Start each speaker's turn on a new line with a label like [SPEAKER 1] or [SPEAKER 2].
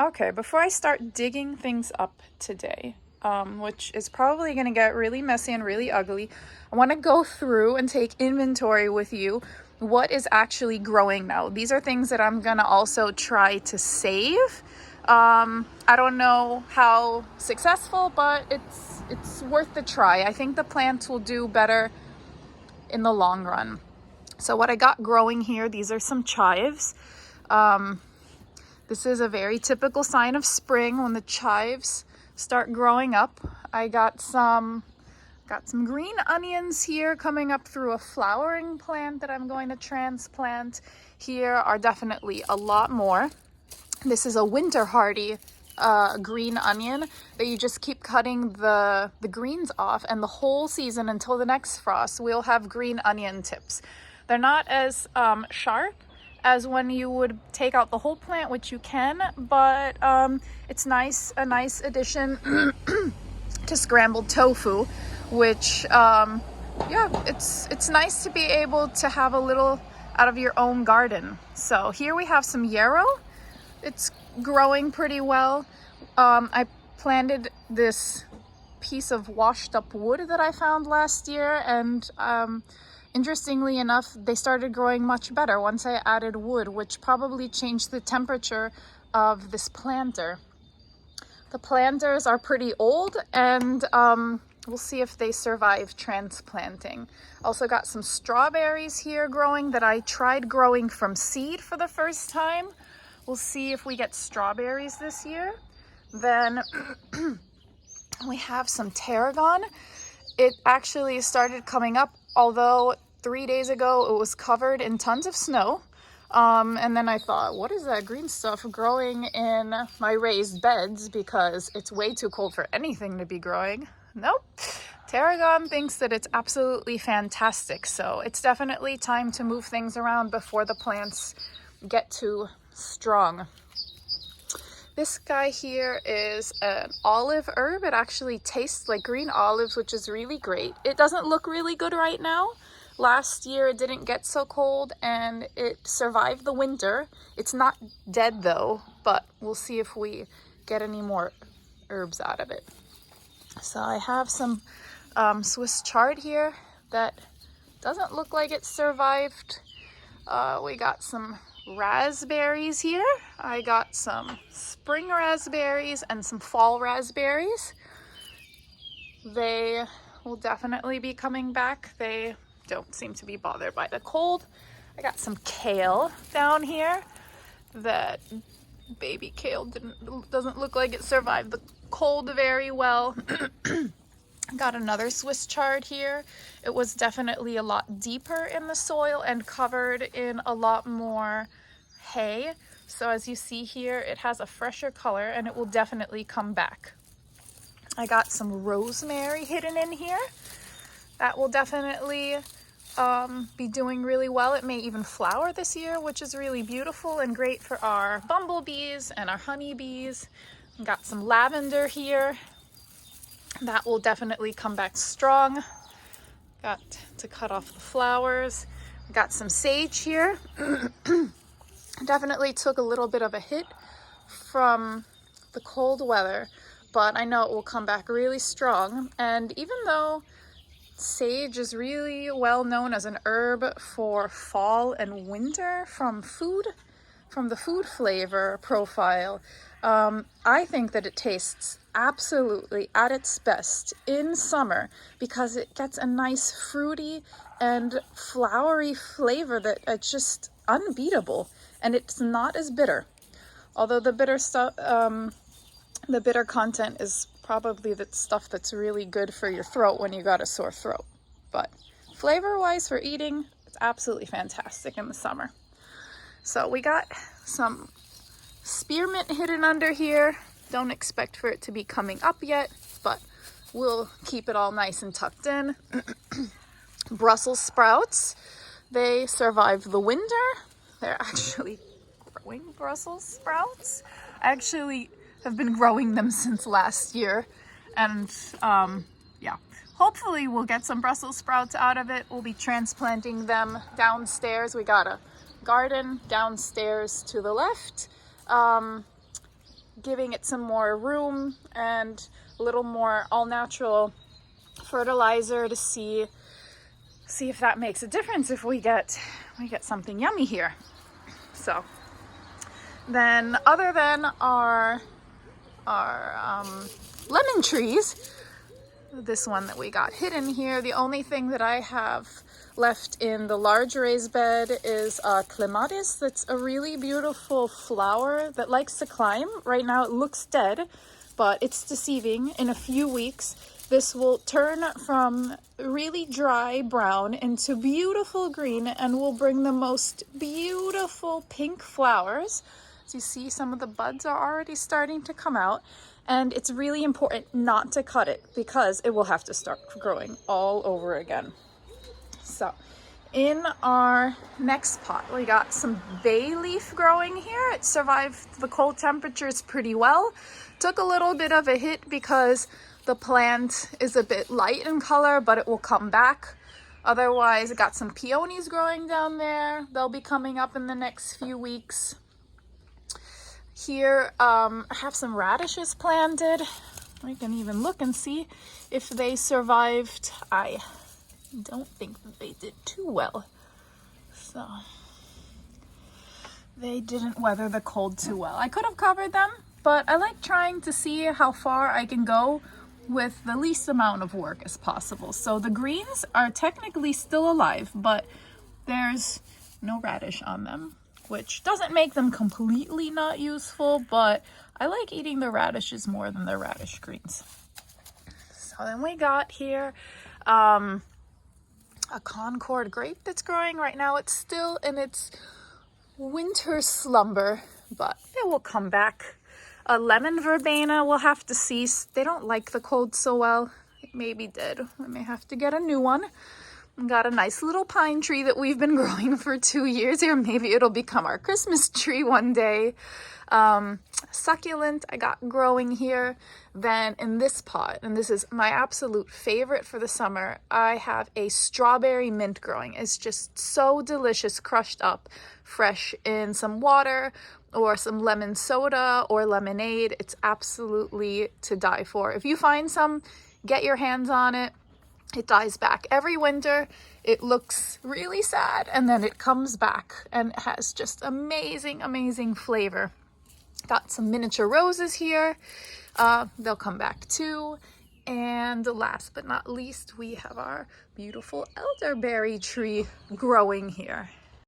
[SPEAKER 1] Okay, before I start digging things up today, which is probably going to get really messy and really ugly, I want to go through and take inventory with you what is actually growing now. These are things that I'm going to also try to save. I don't know how successful, but it's worth the try. I think the plants will do better in the long run. So what I got growing here, these are some chives. This is a very typical sign of spring when the chives start growing up. I got some green onions here coming up through a flowering plant that I'm going to transplant. Here are definitely a lot more. This is a winter hardy green onion that you just keep cutting the greens off, and the whole season until the next frost we'll have green onion tips. They're not as sharp as when you would take out the whole plant, which you can, but it's a nice addition to scrambled tofu, which it's nice to be able to have a little out of your own garden. So here we have some yarrow. It's growing pretty well. I planted this piece of washed up wood that I found last year, and interestingly enough, they started growing much better once I added wood, which probably changed the temperature of this planter. The planters are pretty old, and we'll see if they survive transplanting. Also got some strawberries here growing that I tried growing from seed for the first time. We'll see if we get strawberries this year. Then we have some tarragon. It actually started coming up, although 3 days ago it was covered in tons of snow. And then I thought, what is that green stuff growing in my raised beds? Because it's way too cold for anything to be growing. Nope. Tarragon thinks that it's absolutely fantastic. So it's definitely time to move things around before the plants get too strong. This guy here is an olive herb. It actually tastes like green olives, which is really great. It doesn't look really good right now. Last year it didn't get so cold and it survived the winter. It's not dead though, but we'll see if we get any more herbs out of it. So I have some Swiss chard here that doesn't look like it survived. We got some raspberries here. I got some spring raspberries and some fall raspberries. They will definitely be coming back. They don't seem to be bothered by the cold. I got some kale down here. That baby kale doesn't look like it survived the cold very well. Got another Swiss chard here. It was definitely a lot deeper in the soil and covered in a lot more hay. So as you see here, it has a fresher color and it will definitely come back. I got some rosemary hidden in here. That will definitely be doing really well. It may even flower this year, which is really beautiful and great for our bumblebees and our honeybees. Got some lavender here. That will definitely come back strong. Got to cut off the flowers. Got some sage here. Definitely took a little bit of a hit from the cold weather, but I know it will come back really strong. And even though sage is really well known as an herb for fall and winter from the food flavor profile, I think that it tastes absolutely at its best in summer because it gets a nice fruity and flowery flavor that it's just unbeatable, and it's not as bitter. Although the bitter stuff, the bitter content is probably the stuff that's really good for your throat when you got a sore throat. But flavor-wise for eating, it's absolutely fantastic in the summer. So we got some spearmint hidden under here. Don't expect for it to be coming up yet, but we'll keep it all nice and tucked in. Brussels sprouts. They survived the winter. They're actually growing Brussels sprouts. I actually have been growing them since last year, and yeah, hopefully we'll get some Brussels sprouts out of it. We'll be transplanting them downstairs. We got a garden downstairs to the left. giving it some more room and a little more all natural fertilizer to see if that makes a difference, if we get something yummy here. So then, other than our lemon trees, this one that we got hidden here, the only thing that I have left in the large raised bed is Clematis. That's a really beautiful flower that likes to climb. Right now it looks dead, but it's deceiving. In a few weeks, this will turn from really dry brown into beautiful green and will bring the most beautiful pink flowers. As you see, some of the buds are already starting to come out, and it's really important not to cut it because it will have to start growing all over again. So in our next pot, we got some bay leaf growing here. It survived the cold temperatures pretty well. Took a little bit of a hit because the plant is a bit light in color, but it will come back. Otherwise, I got some peonies growing down there. They'll be coming up in the next few weeks. Here, I have some radishes planted. We can even look and see if they survived. I don't think that they did too well. So they didn't weather the cold too well. I could have covered them, but I like trying to see how far I can go with the least amount of work as possible. So the greens are technically still alive, but there's no radish on them, which doesn't make them completely not useful, but I like eating the radishes more than the radish greens. So then we got here a Concord grape that's growing right now. It's still in its winter slumber, but it will come back. A lemon verbena, we'll have to see. They don't like the cold so well. It maybe did. We may have to get a new one. We got a nice little pine tree that we've been growing for 2 years here. Maybe it'll become our Christmas tree one day. Succulent I got growing here. Then in this pot, and this is my absolute favorite for the summer, I have a strawberry mint growing. It's just so delicious, crushed up, fresh in some water or some lemon soda or lemonade. It's absolutely to die for. If you find some, get your hands on it. It dies back every winter. It looks really sad, and then it comes back and has just amazing, amazing flavor. Got some miniature roses here. They'll come back too. And last but not least, we have our beautiful elderberry tree growing here.